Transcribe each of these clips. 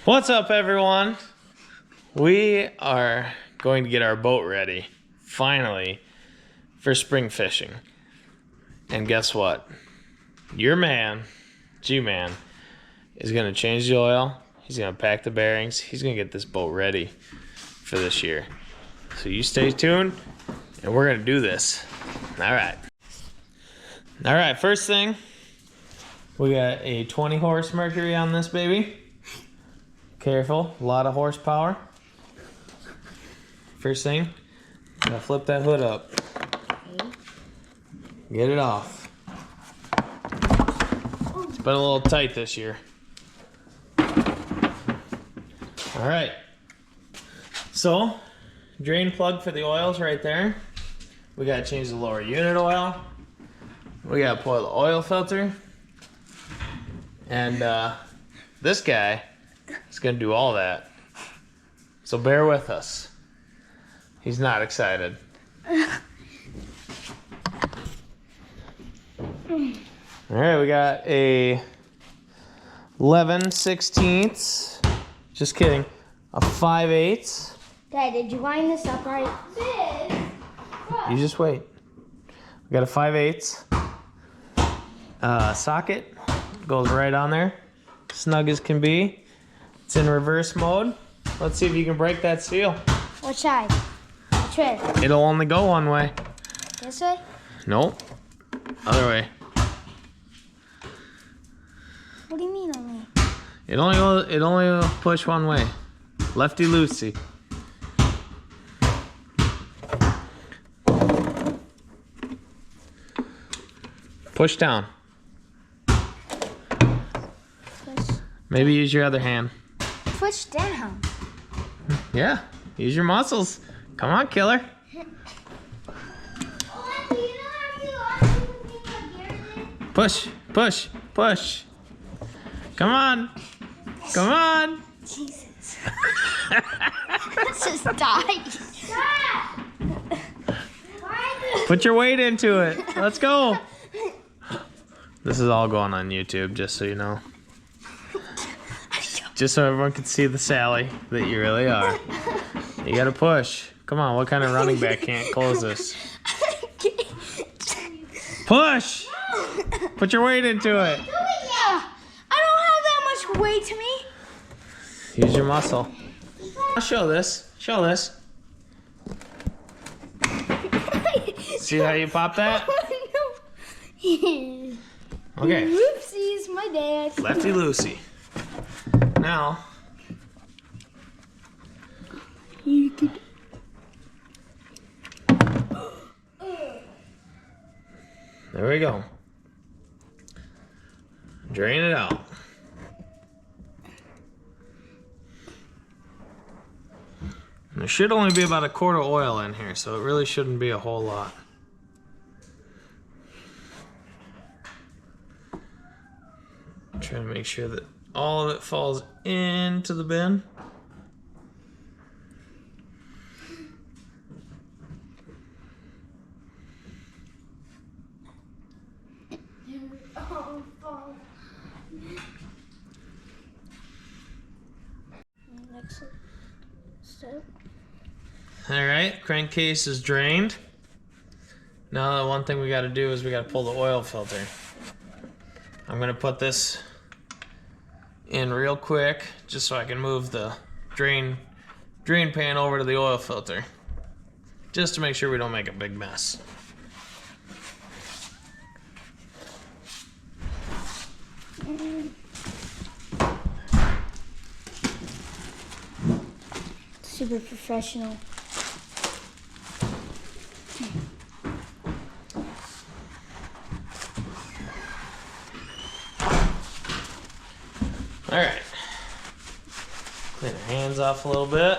What's up, everyone? We are going to get our boat ready, finally, for spring fishing. And guess what? Your man, G-Man, is going to change the oil. He's going to pack the bearings. He's going to get this boat ready for this year. So you stay tuned, and we're going to do this. All right. All right, first thing, we got a 20 horse Mercury on this baby. Careful, a lot of horsepower. First thing, gotta flip that hood up. Get it off. It's been a little tight this year. All right. So, drain plug for the oil's right there. We gotta change the lower unit oil. We gotta pull the oil filter. And this guy is gonna do all that. So bear with us. He's not excited. All right, we got a 11/16. Just kidding. A 5/8. Dad, did you line this up right? You just wait. We got a 5/8. Socket goes right on there. Snug as can be. It's in reverse mode. Let's see if you can break that seal. What side? Which way? It'll only go one way. This way? Nope. Other way. What do you mean only? It only will push one way. Lefty loosey. Push down. Push. Maybe use your other hand. Push down. Yeah, use your muscles. Come on, killer. Push, push, push. Come on. Come on. Jesus. Let's just die. Put your weight into it. Let's go. This is all going on YouTube, just so you know. Just so everyone can see the Sally that you really are. You gotta push. Come on, what kind of running back can't close this? Push! Put your weight into it. I don't have that much weight to me. Use your muscle. I'll show this. Show this. See how you pop that? Okay. Oopsies, my dad. Lefty loosey. Now, You could. there we go. Drain it out. And there should only be about a quart of oil in here, so it really shouldn't be a whole lot. Trying to make sure that all of it falls into the bin. Next step. All right, crankcase is drained. Now the one thing we got to do is we got to pull the oil filter. I'm gonna put this in real quick just so I can move the drain pan over to the oil filter, just to make sure we don't make a big mess. Super professional. All right, clean our hands off a little bit.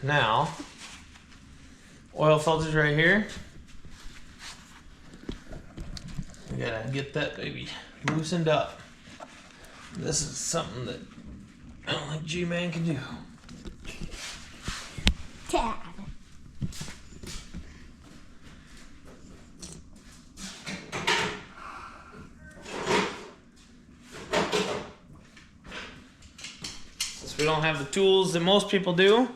Now, oil filter's right here. We gotta get that baby loosened up. This is something that I don't think G-Man can do. Dad. we don't have the tools that most people do,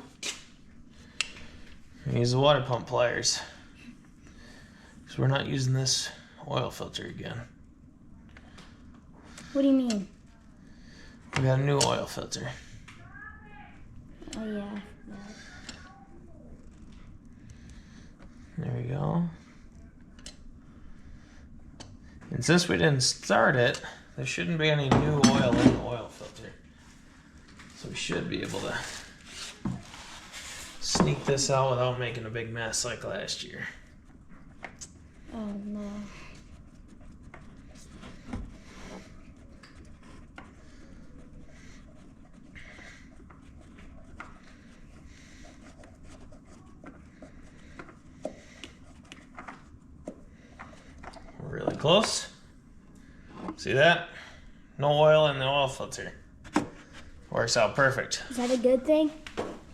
we use the water pump pliers. So we're not using this oil filter again. What do you mean? We got a new oil filter. Oh yeah. There we go. And since we didn't start it, there shouldn't be any new oil in the oil filter. So we should be able to sneak this out without making a big mess like last year. Oh no. We're really close. See that? No oil in the oil filter. Works out perfect. Is that a good thing?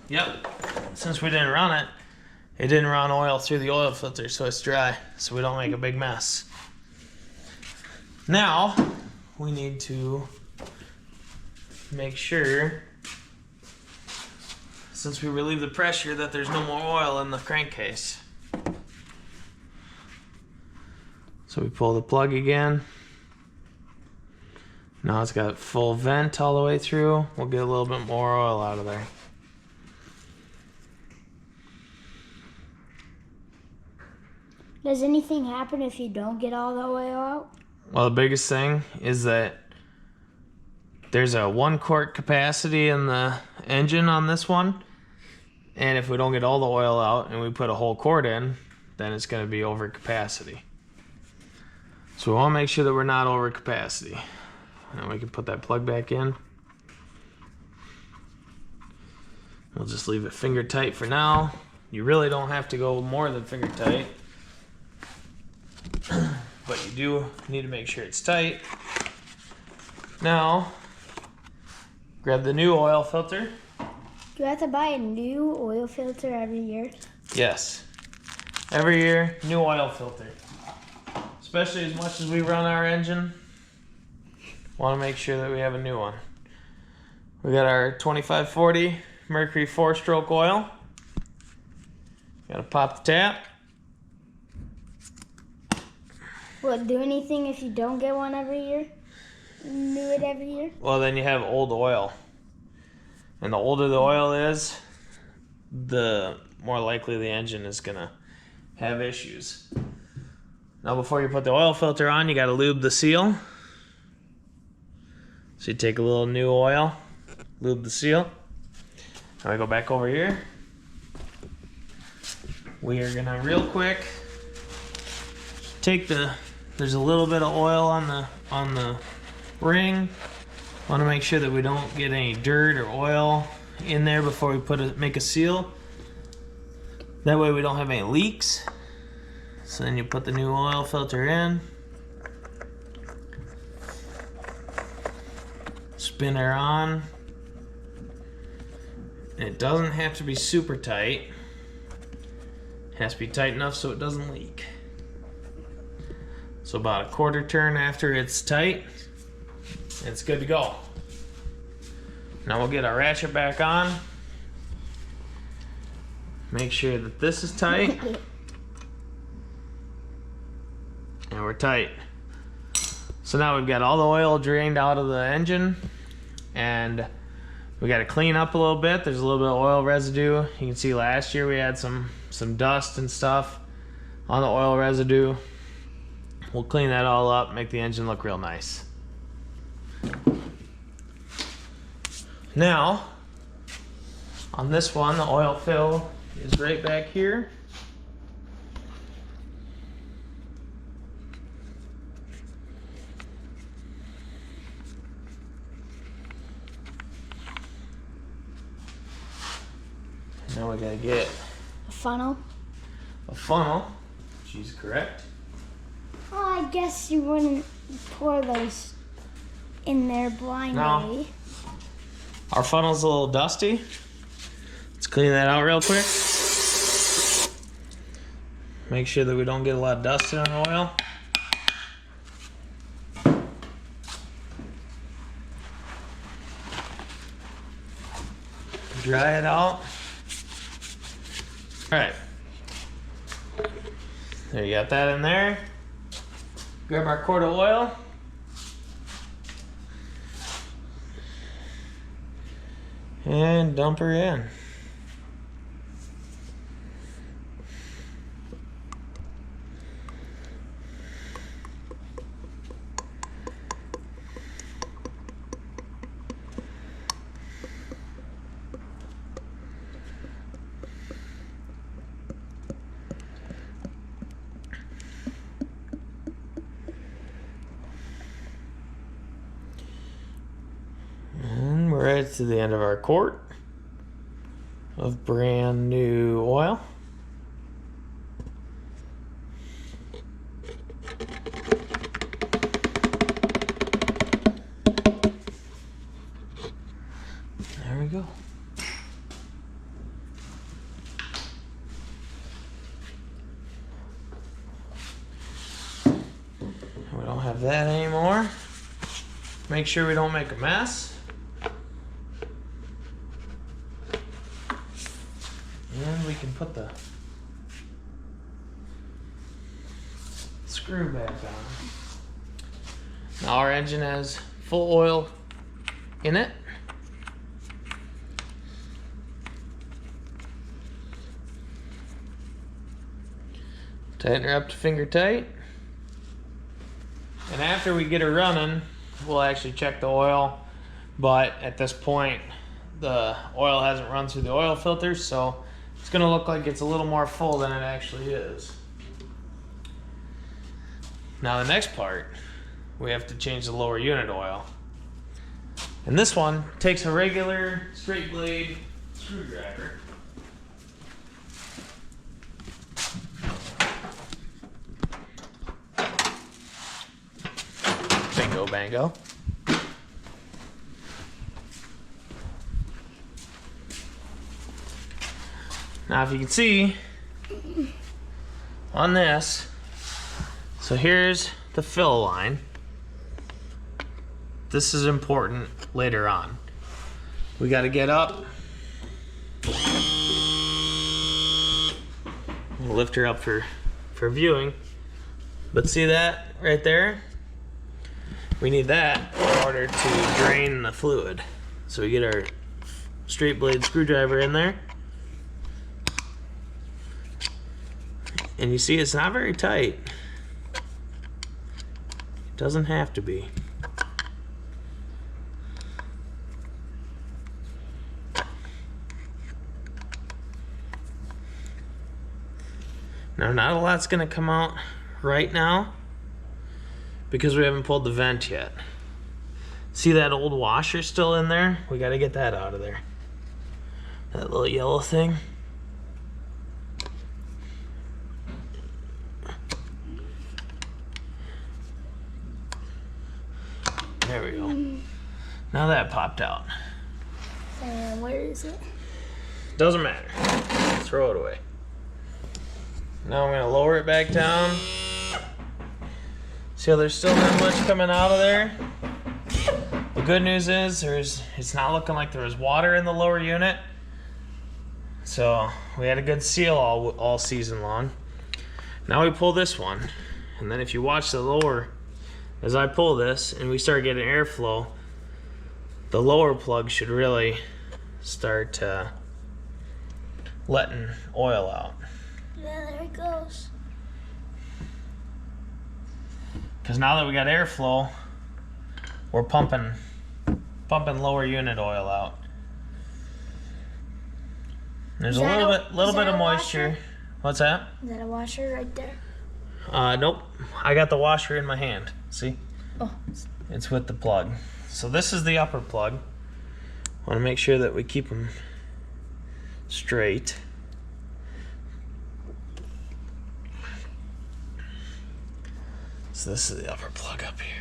Yep. Since we didn't run it, it didn't run oil through the oil filter, so it's dry, so we don't make a big mess. Now, we need to make sure, since we relieve the pressure, that there's no more oil in the crankcase. So we pull the plug again. Now it's got full vent all the way through. We'll get a little bit more oil out of there. Does anything happen if you don't get all the oil out? Well, the biggest thing is that there's a 1 quart capacity in the engine on this one. And if we don't get all the oil out and we put a whole quart in, then it's going to be over capacity. So we want to make sure that we're not over capacity. And we can put that plug back in. We'll just leave it finger tight for now. You really don't have to go more than finger tight. But you do need to make sure it's tight. Now, grab the new oil filter. Do I have to buy a new oil filter every year? Yes. Every year, new oil filter. Especially as much as we run our engine. Want to make sure that we have a new one. We got our 2540 Mercury 4-stroke oil. Got to pop the tap. Will it do anything if you don't get one every year? New it every year? Well, then you have old oil. And the older the oil is, the more likely the engine is going to have issues. Now, before you put the oil filter on, you got to lube the seal. So you take a little new oil, lube the seal. Now we go back over here. We are going to real quick take there's a little bit of oil on the ring. Want to make sure that we don't get any dirt or oil in there before we make a seal. That way we don't have any leaks. So then you put the new oil filter in. Spin her on. And it doesn't have to be super tight. It has to be tight enough so it doesn't leak. So about a quarter turn after it's tight, it's good to go. Now we'll get our ratchet back on. Make sure that this is tight. And we're tight. So now we've got all the oil drained out of the engine. And we got to clean up a little bit. There's a little bit of oil residue. You can see last year we had some dust and stuff on the oil residue. We'll clean that all up, make the engine look real nice. Now, on this one, the oil fill is right back here. Now we gotta get A funnel? a funnel. She's correct. Oh, I guess you wouldn't pour those in there blindly. No. Our funnel's a little dusty. Let's clean that out real quick. Make sure that we don't get a lot of dust in our oil. Dry it out. All right. There, you got that in there. Grab our quart of oil. And dump her in. And we're right to the end of our quart of brand new oil. There we go. We don't have that anymore. Make sure we don't make a mess. And we can put the screw back on. Now our engine has full oil in it. Tighten her up to finger tight. And after we get her running, we'll actually check the oil. But at this point, the oil hasn't run through the oil filter, so it's gonna look like it's a little more full than it actually is. Now the next part, we have to change the lower unit oil. And this one takes a regular straight blade screwdriver. Bingo bango. Now if you can see on this, so here's the fill line. This is important later on. We got to get up. We'll lift her up for viewing. But see that right there? We need that in order to drain the fluid. So we get our straight blade screwdriver in there. And you see it's not very tight. It doesn't have to be. Now not a lot's gonna come out right now because we haven't pulled the vent yet. See that old washer still in there? We gotta get that out of there. That little yellow thing. There we go. Now that popped out. And where is it? Doesn't matter. Throw it away. Now I'm gonna lower it back down. See how there's still not much coming out of there? The good news is it's not looking like there was water in the lower unit. So we had a good seal all season long. Now we pull this one. And then if you watch the lower, as I pull this and we start getting airflow, the lower plug should really start letting oil out. Yeah, there it goes. Because now that we got airflow, we're pumping lower unit oil out. There's a little bit of moisture. What's that? Is that a washer right there? Nope. I got the washer in my hand. See? Oh. It's with the plug. So this is the upper plug. Want to make sure that we keep them straight. So this is the upper plug up here.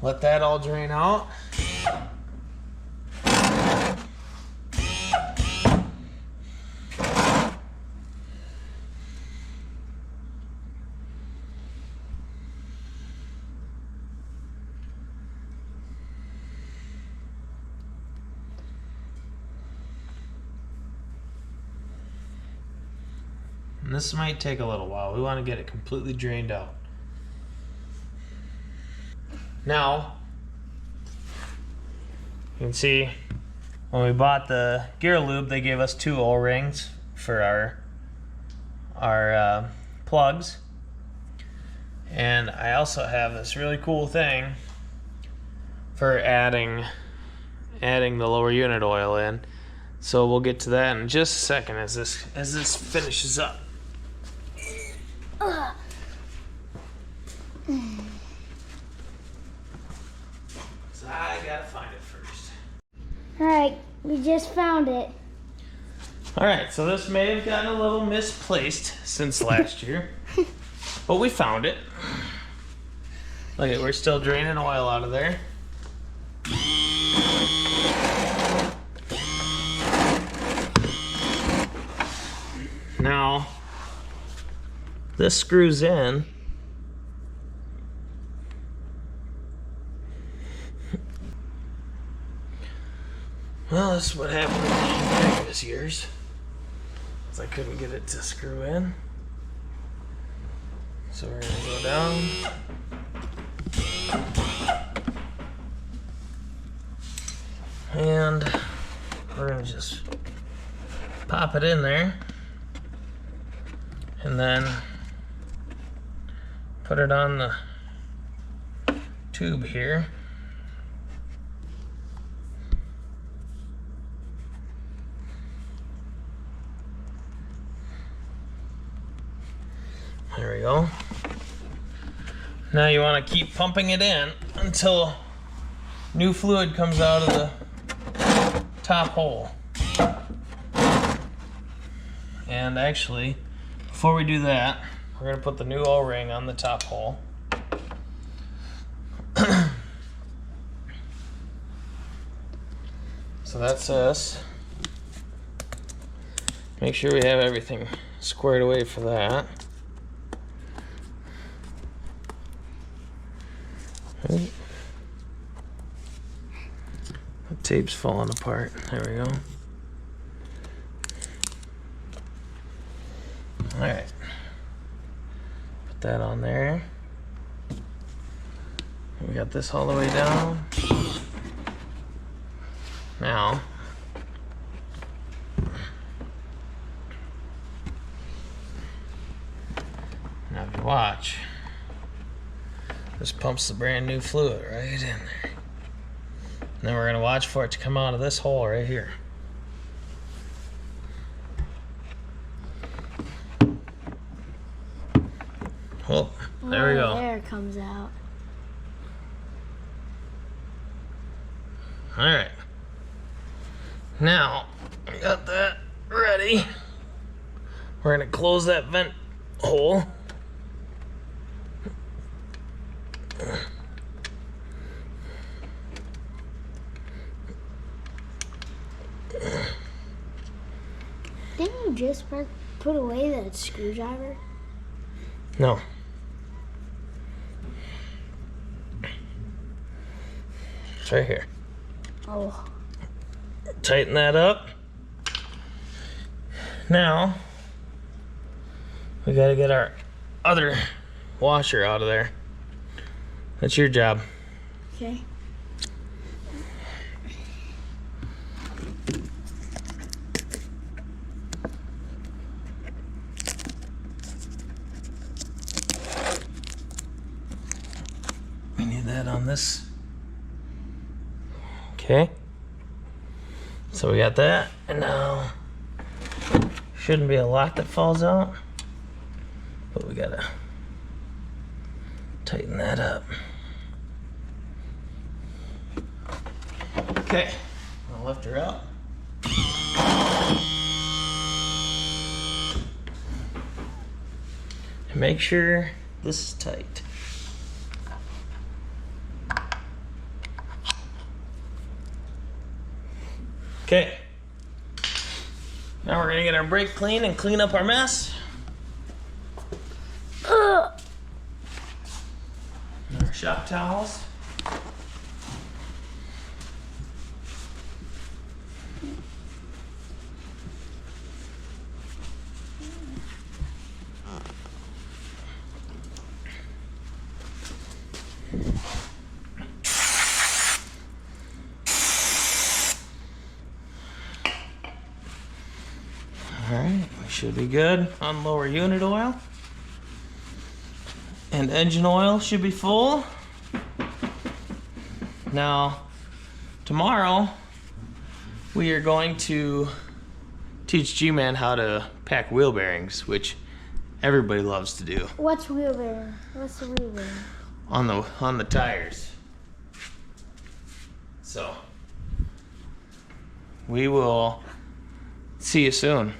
Let that all drain out. And this might take a little while. We want to get it completely drained out. Now, you can see when we bought the gear lube, they gave us 2 O-rings for our plugs. And I also have this really cool thing for adding the lower unit oil in. So we'll get to that in just a second as this finishes up. So I gotta find it first. Alright, we just found it. Alright, so this may have gotten a little misplaced since last year. But we found it. Look at, we're still draining oil out of there. Now, this screws in. Well, this is what happened in previous years. I couldn't get it to screw in. So we're gonna go down. And we're gonna just pop it in there. And then put it on the tube here. There we go. Now you want to keep pumping it in until new fluid comes out of the top hole. And actually, before we do that, we're going to put the new O-ring on the top hole. So that's this. Make sure we have everything squared away for that. The tape's falling apart. There we go. Alright. Put that on there. We got this all the way down. Now, if you watch, this pumps the brand new fluid right in there. And then we're going to watch for it to come out of this hole right here. Oh, there we go. There it comes out. All right. Now, we got that ready. We're going to close that vent hole. Didn't you just put away that screwdriver? No. It's right here. Oh. Tighten that up. Now, we gotta get our other washer out of there. That's your job. Okay. We need that on this. Okay. So we got that, and now shouldn't be a lot that falls out, but we gotta tighten that up. Okay, I'll lift her out. And make sure this is tight. Okay. Now we're gonna get our brake clean and clean up our mess. And our shop towels. Alright, we should be good on lower unit oil. And engine oil should be full. Now, tomorrow, we are going to teach G-Man how to pack wheel bearings, which everybody loves to do What's wheel bearing? What's the wheel bearing? on the tires. So, we will see you soon.